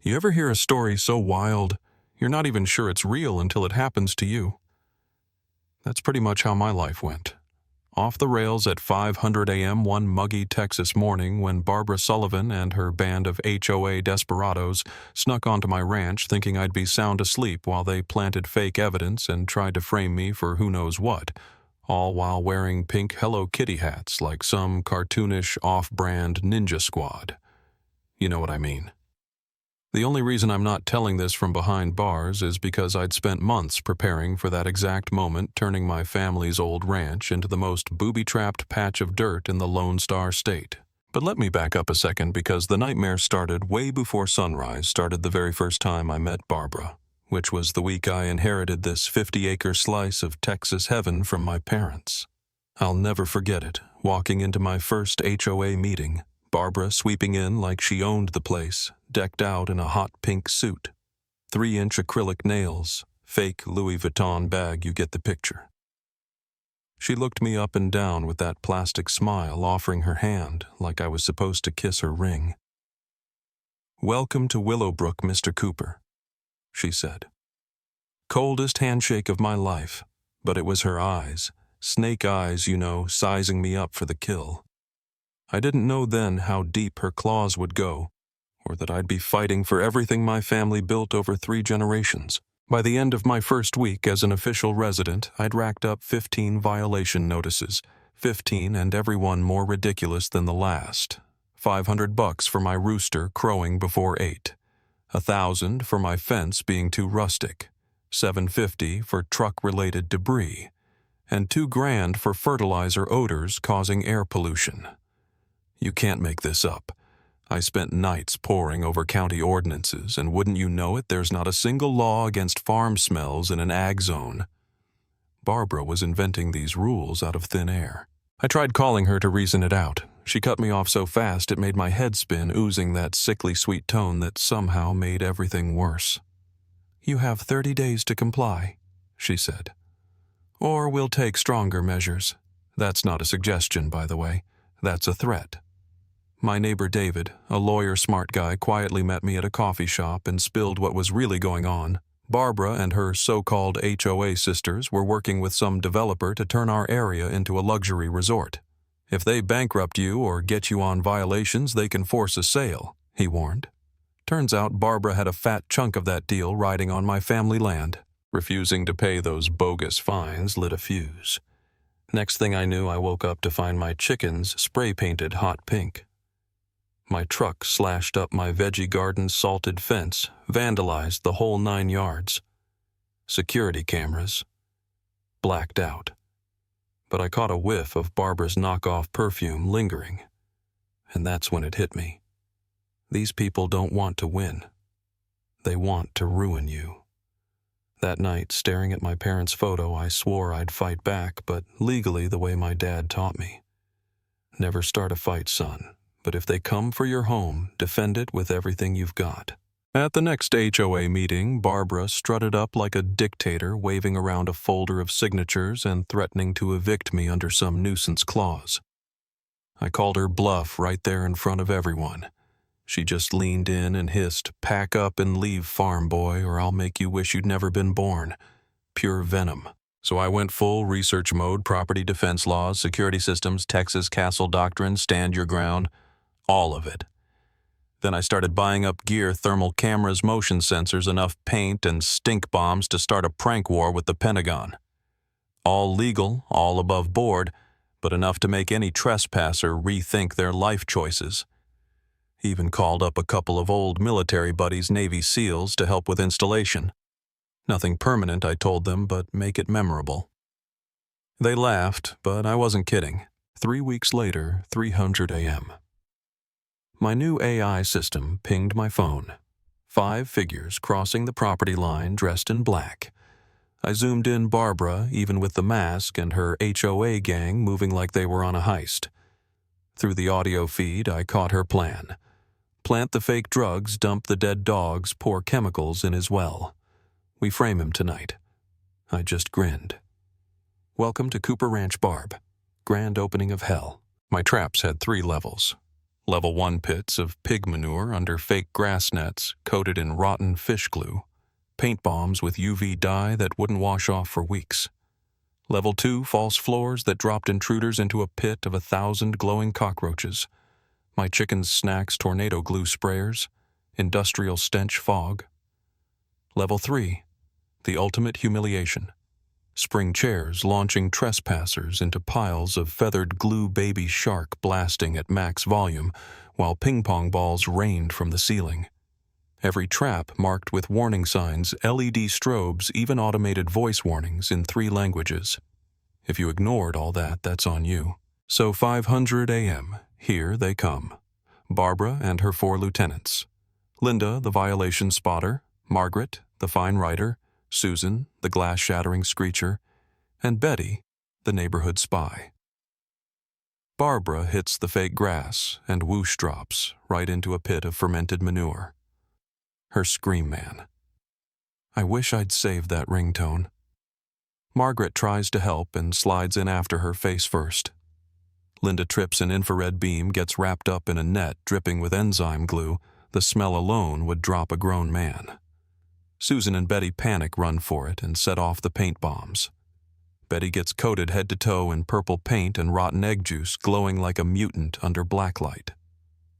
You ever hear a story so wild, you're not even sure it's real until it happens to you? That's pretty much how my life went. Off the rails at 5:00 a.m. one muggy Texas morning when Barbara Sullivan and her band of HOA desperados snuck onto my ranch thinking I'd be sound asleep while they planted fake evidence and tried to frame me for who knows what, all while wearing pink Hello Kitty hats like some cartoonish off-brand ninja squad. You know what I mean. The only reason I'm not telling this from behind bars is because I'd spent months preparing for that exact moment, turning my family's old ranch into the most booby-trapped patch of dirt in the Lone Star State. But let me back up a second, because the nightmare started way before sunrise started the very first time I met Barbara, which was the week I inherited this 50-acre slice of Texas heaven from my parents. I'll never forget it, walking into my first HOA meeting, Barbara sweeping in like she owned the place, decked out in a hot pink suit. 3-inch acrylic nails, fake Louis Vuitton bag, you get the picture. She looked me up and down with that plastic smile, offering her hand like I was supposed to kiss her ring. "Welcome to Willowbrook, Mr. Cooper," she said. Coldest handshake of my life, but it was her eyes, snake eyes, sizing me up for the kill. I didn't know then how deep her claws would go, or that I'd be fighting for everything my family built over 3 generations. By the end of my first week as an official resident, I'd racked up 15 violation notices, 15 and every one more ridiculous than the last. $500 for my rooster crowing before 8, $1,000 for my fence being too rustic, $750 for truck-related debris, and $2,000 for fertilizer odors causing air pollution. You can't make this up. I spent nights poring over county ordinances, and wouldn't you know it, there's not a single law against farm smells in an ag zone. Barbara was inventing these rules out of thin air. I tried calling her to reason it out. She cut me off so fast it made my head spin, oozing that sickly sweet tone that somehow made everything worse. "You have 30 days to comply," she said. "Or we'll take stronger measures." That's not a suggestion, by the way. That's a threat. My neighbor David, a lawyer smart guy, quietly met me at a coffee shop and spilled what was really going on. Barbara and her so-called HOA sisters were working with some developer to turn our area into a luxury resort. "If they bankrupt you or get you on violations, they can force a sale," he warned. Turns out Barbara had a fat chunk of that deal riding on my family land. Refusing to pay those bogus fines lit a fuse. Next thing I knew, I woke up to find my chickens spray-painted hot pink. My truck slashed up my veggie garden's salted fence, vandalized the whole 9 yards. Security cameras blacked out. But I caught a whiff of Barbara's knockoff perfume lingering, and that's when it hit me. These people don't want to win. They want to ruin you. That night, staring at my parents' photo, I swore I'd fight back, but legally the way my dad taught me. Never start a fight, son. But if they come for your home, defend it with everything you've got. At the next HOA meeting, Barbara strutted up like a dictator, waving around a folder of signatures and threatening to evict me under some nuisance clause. I called her bluff right there in front of everyone. She just leaned in and hissed, "Pack up and leave, farm boy, or I'll make you wish you'd never been born." Pure venom. So I went full research mode, property defense laws, security systems, Texas Castle Doctrine, stand your ground. All of it. Then I started buying up gear, thermal cameras, motion sensors, enough paint, and stink bombs to start a prank war with the Pentagon. All legal, all above board, but enough to make any trespasser rethink their life choices. Even called up a couple of old military buddies, Navy SEALs, to help with installation. Nothing permanent, I told them, but make it memorable. They laughed, but I wasn't kidding. 3 weeks later, 3:00 a.m. My new AI system pinged my phone. 5 figures crossing the property line dressed in black. I zoomed in Barbara, even with the mask, and her HOA gang moving like they were on a heist. Through the audio feed, I caught her plan. Plant the fake drugs, dump the dead dogs, pour chemicals in his well. We frame him tonight. I just grinned. Welcome to Cooper Ranch Barb. Grand opening of hell. My traps had 3 levels. Level 1 pits of pig manure under fake grass nets coated in rotten fish glue. Paint bombs with UV dye that wouldn't wash off for weeks. Level 2 false floors that dropped intruders into a pit of 1,000 glowing cockroaches. My chicken's snacks tornado glue sprayers. Industrial stench fog. Level 3, the ultimate humiliation. Spring chairs launching trespassers into piles of feathered glue baby shark blasting at max volume while ping-pong balls rained from the ceiling. Every trap marked with warning signs, LED strobes, even automated voice warnings in 3 languages. If you ignored all that, that's on you. So 500 a.m., here they come. Barbara and her 4 lieutenants. Linda, the violation spotter. Margaret, the fine writer. Susan, the glass-shattering screecher, and Betty, the neighborhood spy. Barbara hits the fake grass and whoosh drops right into a pit of fermented manure. Her scream man. I wish I'd saved that ringtone. Margaret tries to help and slides in after her face first. Linda trips an infrared beam, gets wrapped up in a net dripping with enzyme glue. The smell alone would drop a grown man. Susan and Betty panic run for it and set off the paint bombs. Betty gets coated head to toe in purple paint and rotten egg juice, glowing like a mutant under blacklight.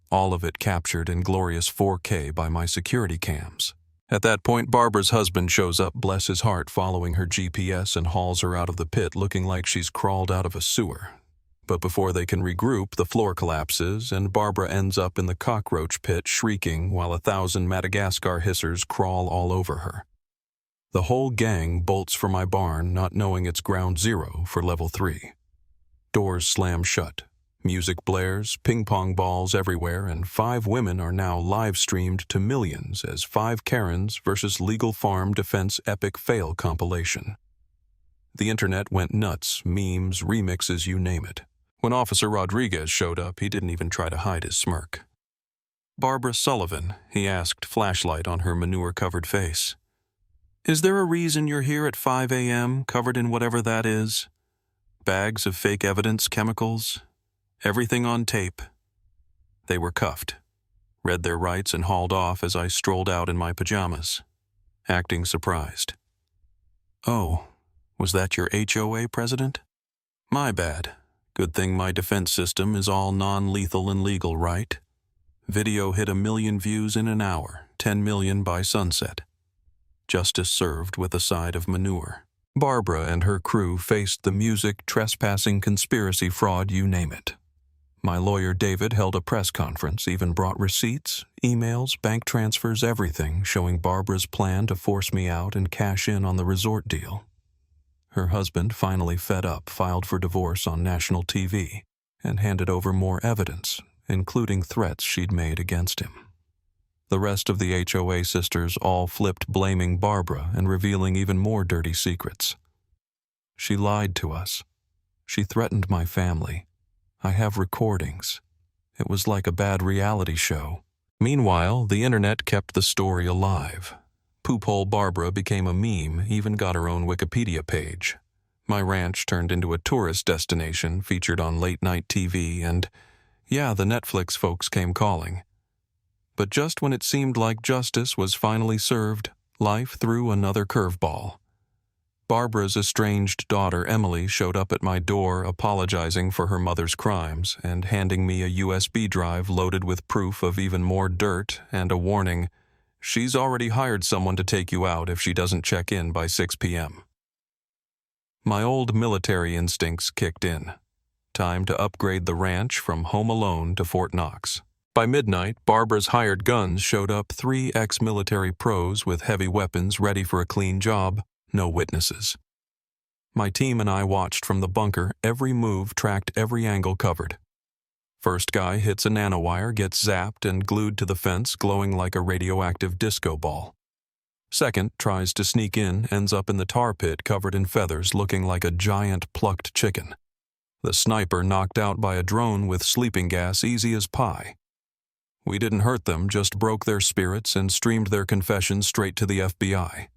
All of it captured in glorious 4K by my security cams. At that point, Barbara's husband shows up, bless his heart, following her GPS and hauls her out of the pit looking like she's crawled out of a sewer. But before they can regroup, the floor collapses and Barbara ends up in the cockroach pit shrieking while 1,000 Madagascar hissers crawl all over her. The whole gang bolts for my barn, not knowing it's ground zero for level 3. Doors slam shut. Music blares, ping-pong balls everywhere, and 5 women are now live-streamed to millions as 5 Karens versus Legal Farm Defense Epic Fail compilation. The internet went nuts, memes, remixes, you name it. When Officer Rodriguez showed up, he didn't even try to hide his smirk. Barbara Sullivan, he asked, flashlight on her manure-covered face. Is there a reason you're here at 5 a.m., covered in whatever that is? Bags of fake evidence, chemicals, everything on tape. They were cuffed, read their rights and hauled off as I strolled out in my pajamas, acting surprised. Oh, was that your HOA president? My bad. Good thing my defense system is all non-lethal and legal, right? Video hit 1 million views in an hour, 10 million by sunset. Justice served with a side of manure. Barbara and her crew faced the music, trespassing, conspiracy, fraud, you name it. My lawyer David held a press conference, even brought receipts, emails, bank transfers, everything, showing Barbara's plan to force me out and cash in on the resort deal. Her husband, finally fed up, filed for divorce on national TV and handed over more evidence, including threats she'd made against him. The rest of the HOA sisters all flipped, blaming Barbara and revealing even more dirty secrets. She lied to us. She threatened my family. I have recordings. It was like a bad reality show. Meanwhile, the internet kept the story alive. Poophole Barbara became a meme, even got her own Wikipedia page. My ranch turned into a tourist destination featured on late-night TV, and, yeah, the Netflix folks came calling. But just when it seemed like justice was finally served, life threw another curveball. Barbara's estranged daughter, Emily, showed up at my door apologizing for her mother's crimes and handing me a USB drive loaded with proof of even more dirt and a warning, she's already hired someone to take you out if she doesn't check in by 6 p.m. My old military instincts kicked in. Time to upgrade the ranch from Home Alone to Fort Knox. By midnight, Barbara's hired guns showed up, 3 ex-military pros with heavy weapons ready for a clean job, no witnesses. My team and I watched from the bunker, every move tracked, every angle covered. First guy hits a nanowire, gets zapped and glued to the fence, glowing like a radioactive disco ball. Second tries to sneak in, ends up in the tar pit covered in feathers, looking like a giant plucked chicken. The sniper knocked out by a drone with sleeping gas, easy as pie. We didn't hurt them, just broke their spirits and streamed their confessions straight to the FBI.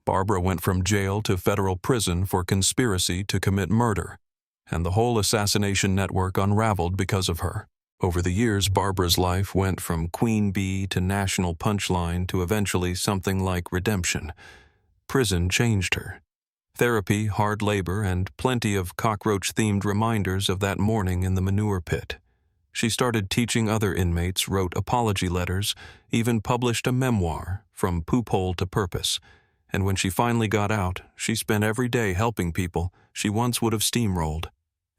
Barbara went from jail to federal prison for conspiracy to commit murder, and the whole assassination network unraveled because of her. Over the years, Barbara's life went from queen bee to national punchline to eventually something like redemption. Prison changed her. Therapy, hard labor, and plenty of cockroach-themed reminders of that morning in the manure pit. She started teaching other inmates, wrote apology letters, even published a memoir, From Poop Hole to Purpose. And when she finally got out, she spent every day helping people she once would have steamrolled.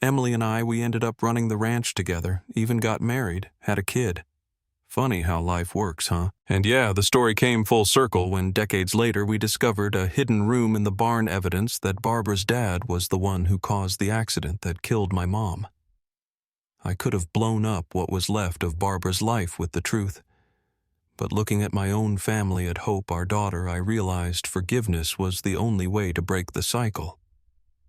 Emily and I, we ended up running the ranch together, even got married, had a kid. Funny how life works, huh? And yeah, the story came full circle when decades later we discovered a hidden room in the barn evidence that Barbara's dad was the one who caused the accident that killed my mom. I could have blown up what was left of Barbara's life with the truth. But looking at my own family at Hope, our daughter, I realized forgiveness was the only way to break the cycle.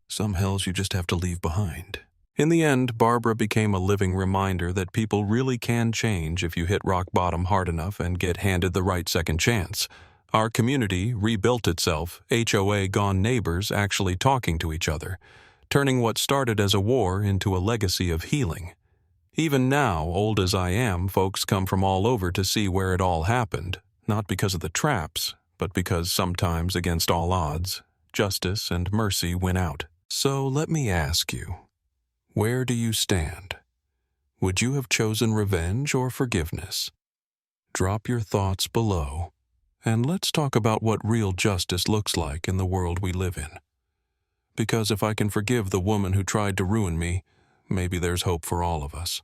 Some hells you just have to leave behind. In the end, Barbara became a living reminder that people really can change if you hit rock bottom hard enough and get handed the right second chance. Our community rebuilt itself, HOA gone neighbors actually talking to each other, turning what started as a war into a legacy of healing. Even now, old as I am, folks come from all over to see where it all happened, not because of the traps, but because sometimes, against all odds, justice and mercy win out. So let me ask you, where do you stand? Would you have chosen revenge or forgiveness? Drop your thoughts below, and let's talk about what real justice looks like in the world we live in. Because if I can forgive the woman who tried to ruin me, maybe there's hope for all of us.